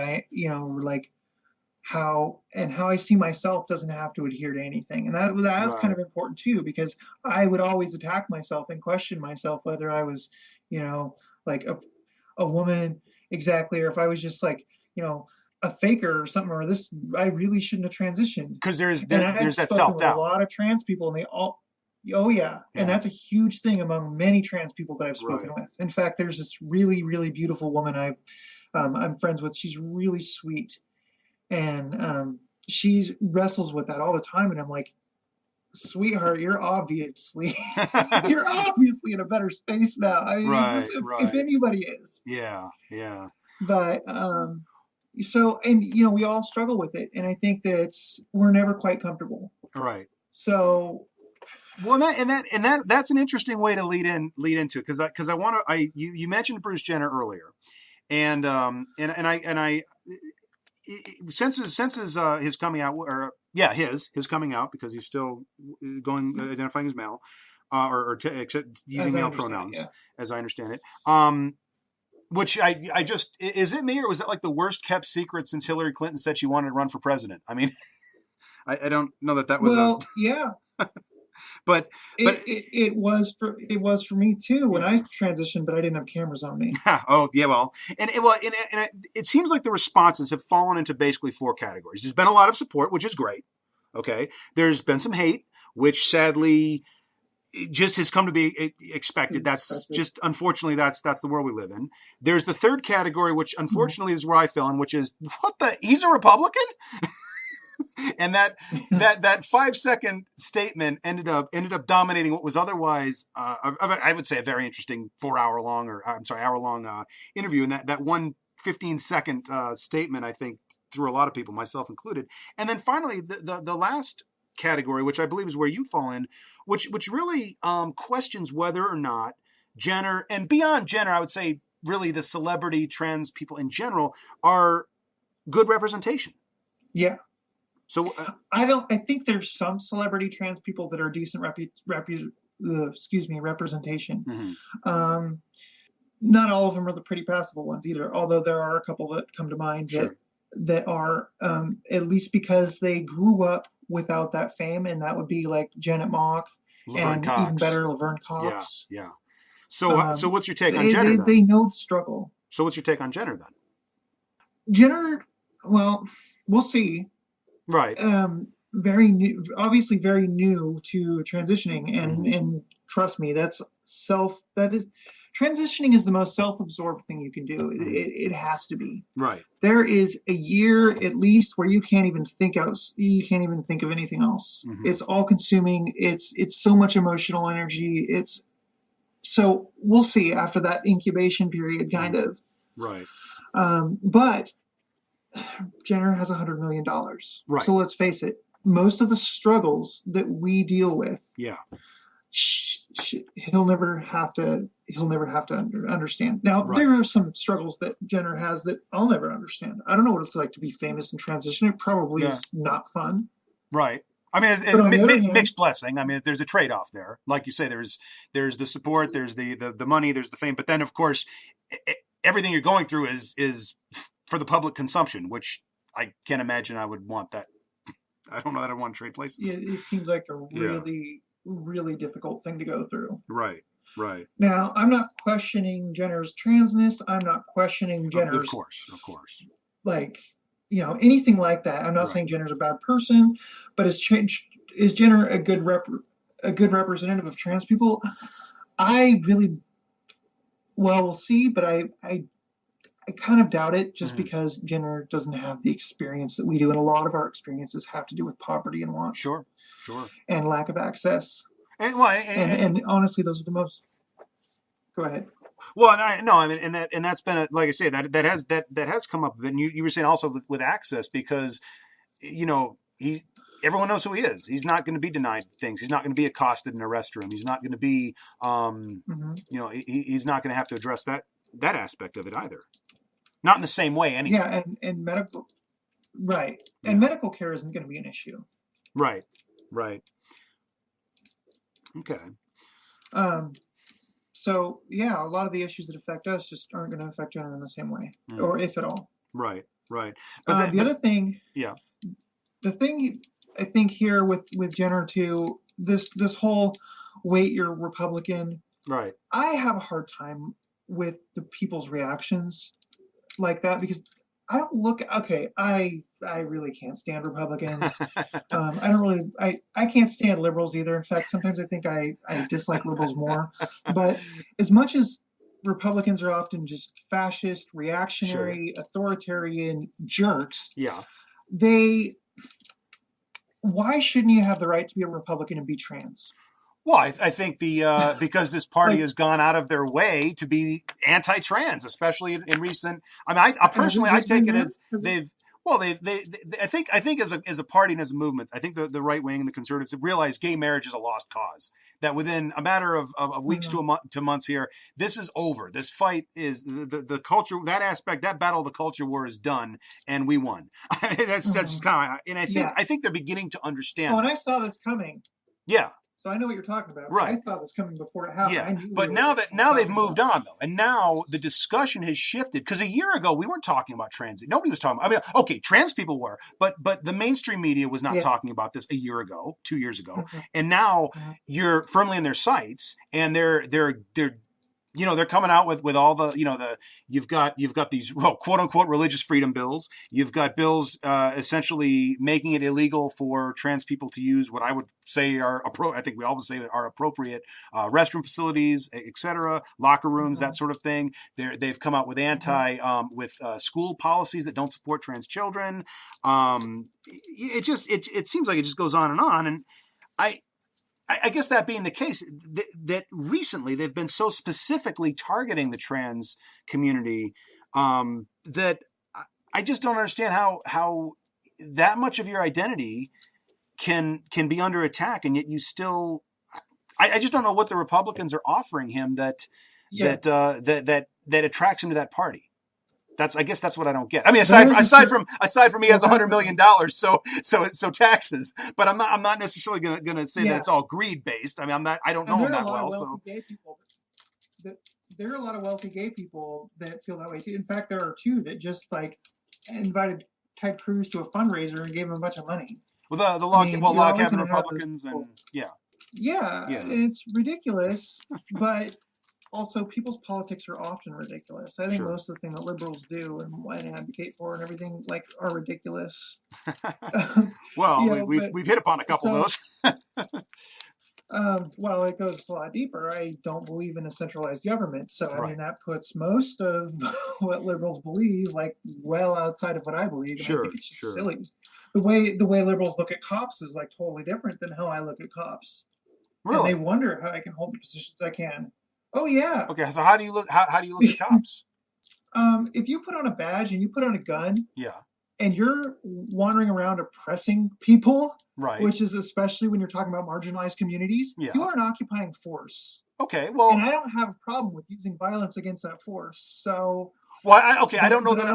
how I see myself doesn't have to adhere to anything. And that's kind of important too, because I would always attack myself and question myself whether I was, like a woman exactly, or if I was just like, a faker or something, or I really shouldn't have transitioned. Because there's that self-doubt. A lot of trans people, and Oh yeah, and Yeah. that's a huge thing among many trans people that I've spoken Right. with. In fact, there's this really, really beautiful woman I'm friends with. She's really sweet, and she wrestles with that all the time. And I'm like, sweetheart, you're obviously in a better space now. I mean, Right. if Right. anybody is. Yeah. Yeah. But so, and we all struggle with it, and I think that we're never quite comfortable. Right. So Well, that's an interesting way to lead into it, because I want to you mentioned Bruce Jenner earlier, and I since his coming out, or yeah, his coming out, because he's still going identifying as male, except using as I male understand it, pronouns, yeah. as I understand it. Which I just, is it me, or was that like the worst kept secret since Hillary Clinton said she wanted to run for president? I mean, I don't know that was a, Well, yeah, but but it was for me too when yeah. I transitioned, but I didn't have cameras on me. Oh yeah, well, it seems like the responses have fallen into basically four categories. There's been a lot of support, which is great. Okay, there's been some hate, which sadly just has come to be expected. That's Expected. just, unfortunately, that's the world we live in. There's the third category, which unfortunately is where I fell in, which is, what the, he's a Republican. And that 5-second statement ended up dominating what was otherwise, I would say, a very interesting hour long interview. And that one 15-second statement, I think, threw a lot of people, myself included. And then finally, the last category, which I believe is where you fall in, which really questions whether or not Jenner, and beyond Jenner, I would say really the celebrity trans people in general, are good representation. Yeah. So I think there's some celebrity trans people that are decent representation. Mm-hmm. Not all of them are the pretty passable ones either, although there are a couple that come to mind Sure. that are, at least because they grew up without that fame, and that would be like Janet Mock, Laverne and even Cox. better, Laverne Yeah, Cox. yeah. So what's your take on They, Jenner they, then? they know the struggle. So what's your take on Jenner then? Jenner, well, we'll see. Right. Very new, obviously very new to transitioning, and trust me, transitioning is the most self-absorbed thing you can do. It has to be. Right. There is a year at least where you can't even think of anything else. Mm-hmm. It's all consuming. It's so much emotional energy. So we'll see after that incubation period, kind of. Right. But Jenner has $100 million. Right. So let's face it, most of the struggles that we deal with, yeah, he'll never have to understand. Now, right. There are some struggles that Jenner has that I'll never understand. I don't know what it's like to be famous and transition. It probably is not fun. Right. I mean, it's mixed blessing. I mean, there's a trade-off there. Like you say, there's the support, there's the money, there's the fame, but then of course, everything you're going through is for the public consumption, which I can't imagine I would want that. I don't know that I want to trade places. It seems like a really, really difficult thing to go through. Right. Right. Now, I'm not questioning Jenner's transness. I'm not questioning Jenner's. Of course. Like, anything like that. I'm not saying Jenner's a bad person, but is Jenner a good representative of trans people? I really, we'll see, but I kind of doubt it, just because Jenner doesn't have the experience that we do, and a lot of our experiences have to do with poverty and want. Sure. And lack of access. And honestly, those are the most. Go ahead. Well, that's been like I say, that has come up. And you were saying also with access, because everyone knows who he is. He's not going to be denied things. He's not going to be accosted in a restroom. He's not going to be he's not going to have to address that aspect of it either. Not in the same way, anyway. Yeah, and medical, right? And medical care isn't going to be an issue. Right. Okay. So yeah, a lot of the issues that affect us just aren't going to affect Jenner in the same way, or if at all. Right. But the other thing, the thing I think here with Jenner too, this whole wait, you're Republican. Right. I have a hard time with the people's reactions like that, because I don't look okay. I really can't stand Republicans. I don't really I can't stand liberals either. In fact, sometimes I think I dislike liberals more. But as much as Republicans are often just fascist, Sure. reactionary, authoritarian jerks, Yeah. they why shouldn't you have the right to be a Republican and be trans? Well, I think because this party Like, has gone out of their way to be anti-trans, especially in recent. I mean, I has it personally I just been take it them? as they've. Well, I think as a party and as a movement, I think the right wing and the conservatives have realized gay marriage is a lost cause. That within a matter of weeks Mhm. to months here, this is over. This fight is the culture, that aspect, that battle of the culture war is done, and we won. I mean, that's just Mhm. kind of, and Yeah. I think they're beginning to Oh, understand and that. I saw this coming. Yeah, So I know what you're talking about. I right. saw this coming before it happened. Yeah, I knew but they were now they've talking moved about on though, and now the discussion has shifted because a year ago we weren't talking about trans. Nobody was talking. I mean, okay, trans people were, but the mainstream media was not it. talking about this a year ago, 2 years ago, Yeah. and now Mhm. you're firmly in their sights, and they're they're coming out with all the you've got these quote unquote religious freedom bills. You've got bills essentially making it illegal for trans people to use what I would say I think we always say are appropriate restroom facilities, etc., locker rooms, that Mhm. sort of thing. They've come out with Mhm. school policies that don't support trans children. It seems like it just goes on, and I I guess that being the case, that recently they've been so specifically targeting the trans community that I just don't understand how that much of your identity can be under attack, and yet you still. I just don't know what the Republicans are offering him Yeah. that attracts him to that party. I guess that's what I don't get. I mean, There is a aside from he well has that $100 million, so taxes. But I'm not necessarily gonna say that yeah. it's all greed based. I mean, I don't And know there him are a that lot of well, wealthy so gay people that there are a lot of wealthy gay people that feel that way too. In fact, there are two that just like invited Ted Cruz to a fundraiser and gave him a bunch of money. well, I mean, you're log always cabin going to have those Republicans and people. yeah, Yeah, yeah, and it's ridiculous, but also people's politics are often ridiculous. I think sure. most of the things that liberals do and advocate for and everything like are ridiculous. Well, But we've hit upon a couple of so those. well, it goes a lot deeper. I don't believe in a centralized government, so I mean Right. that puts most of what liberals believe like well outside of what I believe, and I think Sure. it's just Sure. silly. The way liberals look at cops is like totally different than how I look at cops, and they Really? wonder how I can hold the positions I can. Oh yeah. Okay. So how do you look? How do you look at cops? If you put on a badge and you put on a gun Yeah. and you're wandering around oppressing people, Right. which is especially when you're talking about marginalized communities, you Yeah. are an occupying force. Okay. And Well, I don't have a problem with using violence against that force. So, Okay. but I don't I don't see know that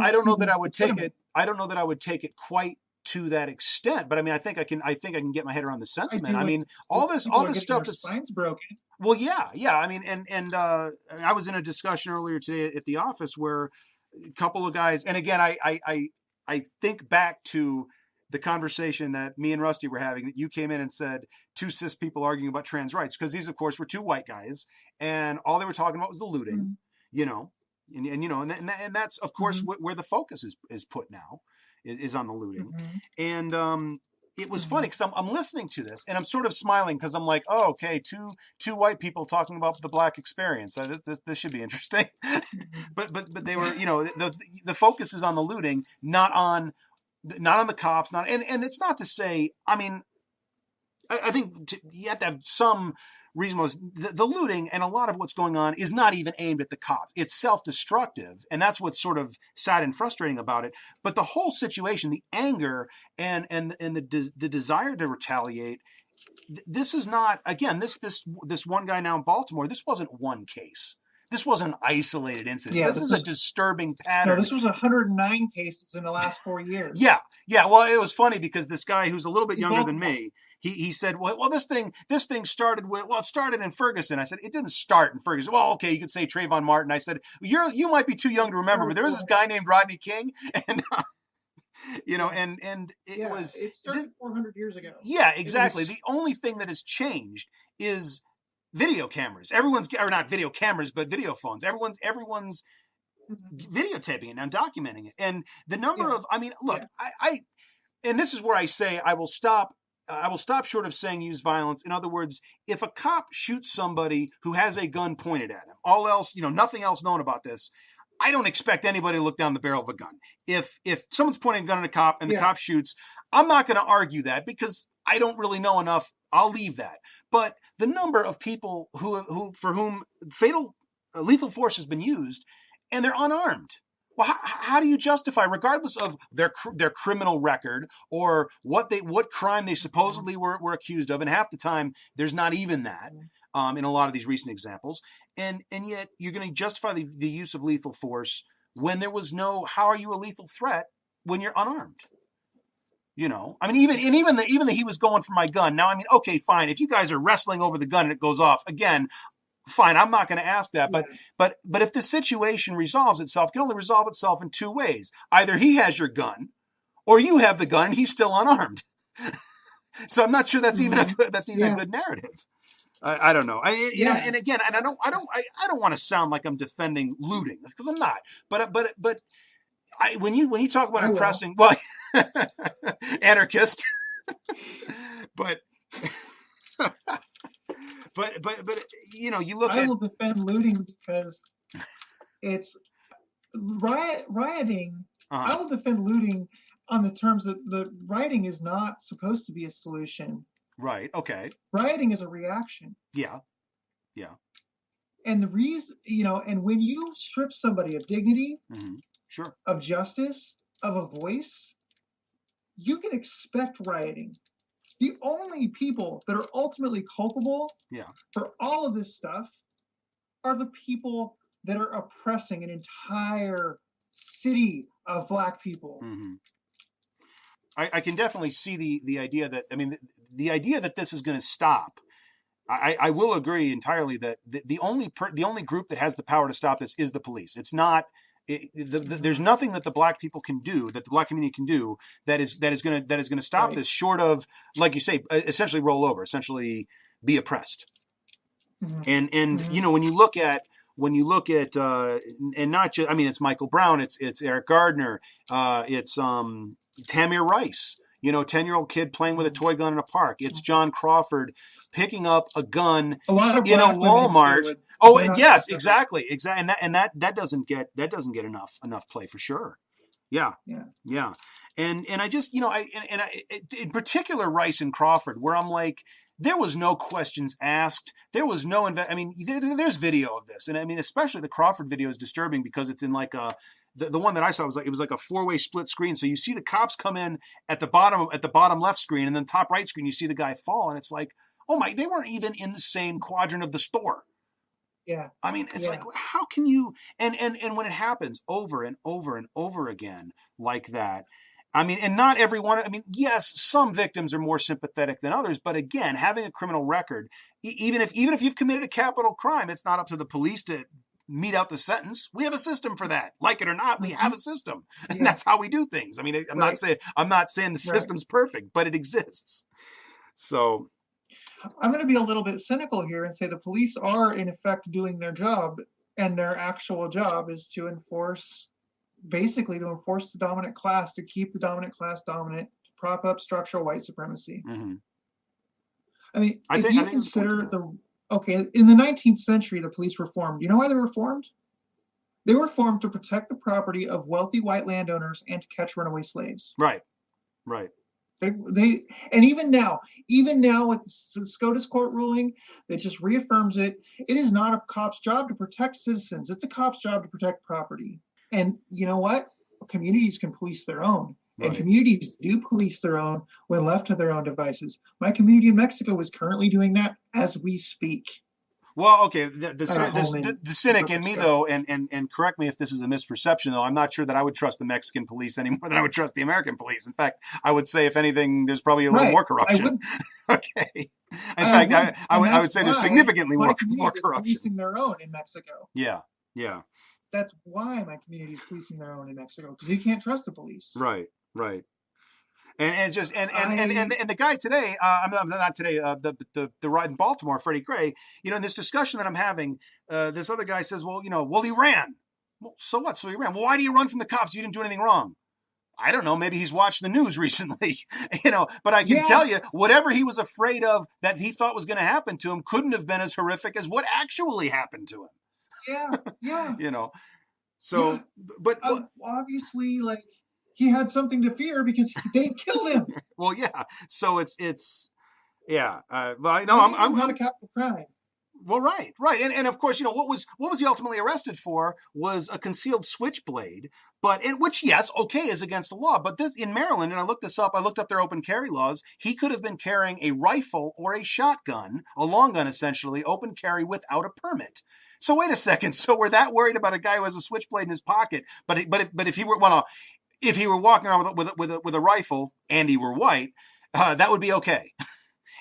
them I would take legitimate. it. I don't know that I would take it quite to that extent. But I mean, I think I can get my head around the I sentiment. I do mean, if all people are this getting stuff their that's spines broken. well, yeah, yeah. I mean, and I was in a discussion earlier today at the office where a couple of guys, and again, I think back to the conversation that me and Rusty were having, that you came in and said two cis people arguing about trans rights, because these, of course, were two white guys, and all they were talking about was the looting, Mm-hmm. you know, and you know, and that's of course Mm-hmm. where the focus is put now, is on the looting, Mm-hmm. and it was funny Mm-hmm. because I'm listening to this and I'm sort of smiling because I'm like, oh, okay, two white people talking about the black experience. This should be interesting. But they Yeah. were, the focus is on the looting, not on the cops, not and it's not to say, I mean, I think you have to have some reasonable. The looting and a lot of what's going on is not even aimed at the cops. It's self-destructive, and that's what's sort of sad and frustrating about it. But the whole situation, the anger and the desire to retaliate. This is not, again, this one guy now in Baltimore. This wasn't one case. This wasn't an isolated incident. Yeah, This this is a was disturbing no, pattern. this was 109 cases in the last 4 years Yeah, yeah. Well, it was funny because this guy who's a little bit in younger than Baltimore. me, he said, well, this thing started with, well, it started in Ferguson. I said, it didn't start in Ferguson. Well, okay, you could say Trayvon Martin. I said, you might be too young to It remember, but started there was this 400. guy named Rodney King, and Yeah, and it yeah, was it this, started 400 years ago. yeah, It exactly. was The only thing that has changed is video cameras. Or not video cameras, but video phones. Everyone's videotaping it and documenting it. And the number Yeah. of, I mean, look, Yeah. and this is where I say I will stop short of saying use violence. In other words, if a cop shoots somebody who has a gun pointed at him, all else, nothing else known about this, I don't expect anybody to look down the barrel of a gun. If someone's pointing a gun at a cop and the cop shoots, I'm not going to argue that because I don't really know enough. I'll leave that. But the number of people who for whom lethal force has been used and they're unarmed. Well, how do you justify, regardless of their criminal record or what crime they supposedly were accused of, and half the time there's not even that in a lot of these recent examples, and yet you're going to justify the use of lethal force when there was no. How are you a lethal threat when you're unarmed? I mean, even that he was going for my gun. Now, I mean, okay, fine. If you guys are wrestling over the gun and it goes off again. Fine, I'm not going to ask that, but if the situation resolves itself, it can only resolve itself in two ways. Either he has your gun, or you have the gun and he's still unarmed. So I'm not sure that's even a good narrative. I don't know. And again, and I don't want to sound like I'm defending looting because I'm not. But when you talk about oppressing, well, anarchist, but. But you look I will defend looting because it's rioting. I will defend looting on the terms that the rioting is not supposed to be a solution. Right. Okay. Rioting is a reaction. Yeah. Yeah. And the reason, and when you strip somebody of dignity, sure, of justice, of a voice, you can expect rioting. The only people that are ultimately culpable for all of this stuff are the people that are oppressing an entire city of Black people. Mm-hmm. I can definitely see the idea that, I mean, the idea that this is going to stop. I will agree entirely that the only group that has the power to stop this is the police. It's not. There's nothing that the Black people can do, that the Black community can do, that is going to stop this, short of, like you say, essentially roll over, essentially be oppressed. And when you look at and not just, I mean, it's Michael Brown, it's Eric Gardner, it's Tamir Rice, 10-year-old kid playing with a toy gun in a park. It's John Crawford picking up a gun in a Walmart. Oh, yes, exactly. And that doesn't get enough play for sure. Yeah. And I just, in particular Rice and Crawford, where I'm like, there was no questions asked. There was no I mean, there's video of this, and I mean, especially the Crawford video is disturbing because it's in like the one that I saw was like a 4-way split screen. So you see the cops come in at the bottom left screen, and then top right screen you see the guy fall, and it's like, oh my, they weren't even in the same quadrant of the store. Yeah. I mean, it's like, how can you, and when it happens over and over and over again like that, I mean, and not everyone, I mean, yes, some victims are more sympathetic than others, but again, having a criminal record, even if you've committed a capital crime, it's not up to the police to mete out the sentence. We have a system for that. Like it or not, we have a system. And that's how we do things. I mean, I'm not saying the system's perfect, but it exists. So I'm going to be a little bit cynical here and say the police are in effect doing their job, and their actual job is to enforce the dominant class, to keep the dominant class dominant, to prop up structural white supremacy. Mm-hmm. I mean, if you consider in the 19th century, the police were formed. You know why they were formed? They were formed to protect the property of wealthy white landowners and to catch runaway slaves. Right. They and even now with the SCOTUS court ruling that just reaffirms it is not a cop's job to protect citizens. It's a cop's job to protect property. And you know what? Communities can police their own. And communities do police their own when left to their own devices. My community in Mexico is currently doing that as we speak. Well, okay, the cynic in me, though, and correct me if this is a misperception, though, I'm not sure that I would trust the Mexican police any more than I would trust the American police. In fact, I would say, if anything, there's probably a little more corruption. Okay. In fact, I would say there's significantly more corruption. Policing their own in Mexico. Yeah. That's why my community is policing their own in Mexico, because you can't trust the police. Right. And the guy today, not today, the ride in Baltimore, Freddie Gray, in this discussion that I'm having, this other guy says, well, he ran. Well, so what? So he ran. Well, why do you run from the cops? You didn't do anything wrong. I don't know. Maybe he's watched the news recently, but I can tell you whatever he was afraid of that he thought was going to happen to him couldn't have been as horrific as what actually happened to him. Yeah. So, but obviously, like, he had something to fear because they killed him. Well, yeah. So yeah. Well, I'm not a capital crime. Well, right. And of course, what was he ultimately arrested for was a concealed switchblade, which, yes, okay, is against the law. But this in Maryland, and I looked up their open carry laws. He could have been carrying a rifle or a shotgun, a long gun, essentially, open carry without a permit. So wait a second. So we're that worried about a guy who has a switchblade in his pocket, but if he were walking around with a rifle and he were white, that would be okay.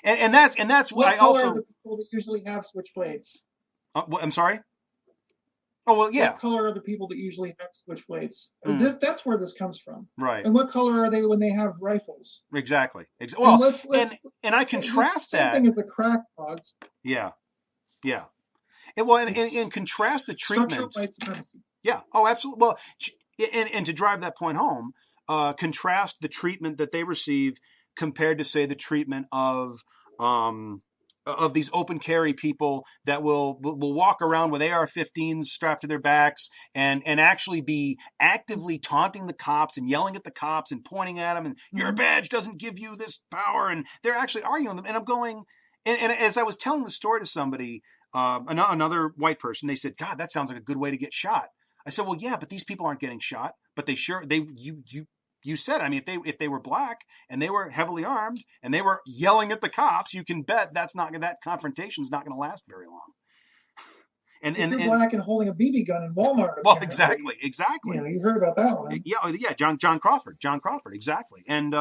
And that's why I also. What color are the people that usually have switchblades? I'm sorry. Oh well, yeah. What color are the people that usually have switchblades? That's where this comes from, right? And what color are they when they have rifles? Exactly. Well, and I contrast that. Same thing as the crackpots. Yeah. And contrast the treatment. Structural white supremacy. Yeah. Oh, absolutely. Well, and to drive that point home, contrast the treatment that they receive compared to, say, the treatment of these open carry people that will walk around with AR-15s strapped to their backs and actually be actively taunting the cops and yelling at the cops and pointing at them and your badge doesn't give you this power, and they're actually arguing them. And I'm going, and as I was telling the story to somebody, another white person, they said, "God, that sounds like a good way to get shot." I said, "Well, yeah, but these people aren't getting shot, but you said, I mean, if they were black and they were heavily armed and they were yelling at the cops, you can bet that confrontation is not going to last very long." And you're black and holding a BB gun in Walmart. Well, exactly. You heard about that one. Yeah. John Crawford, exactly. And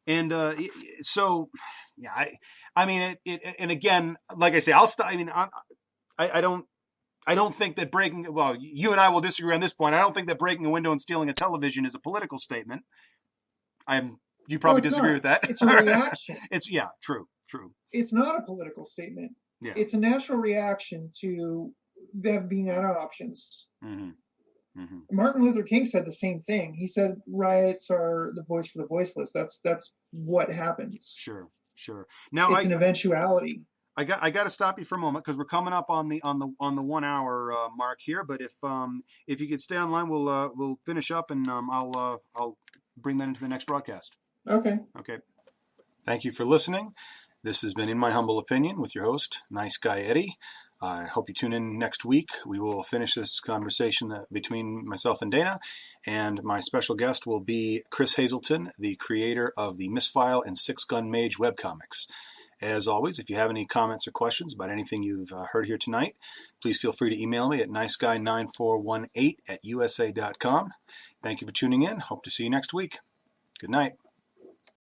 and so yeah, I mean and again, like I say, I'll stop. I mean, I don't think that breaking, well, you and I will disagree on this point. I don't think that breaking a window and stealing a television is a political statement. You probably disagree with that. It's a reaction. True. It's not a political statement. Yeah. It's a natural reaction to them being out of options. Martin Luther King said the same thing. He said riots are the voice for the voiceless. That's what happens. Sure. Now it's an eventuality. I got to stop you for a moment because we're coming up on the 1 hour mark here. But if you could stay online, we'll finish up and I'll bring that into the next broadcast. Okay. Thank you for listening. This has been In My Humble Opinion with your host, Niceguy Eddie. I hope you tune in next week. We will finish this conversation between myself and Danah, and my special guest will be Chris Hazelton, the creator of the Misfile and Six Gun Mage webcomics. As always, if you have any comments or questions about anything you've heard here tonight, please feel free to email me at niceguy9418@usa.com. Thank you for tuning in. Hope to see you next week. Good night.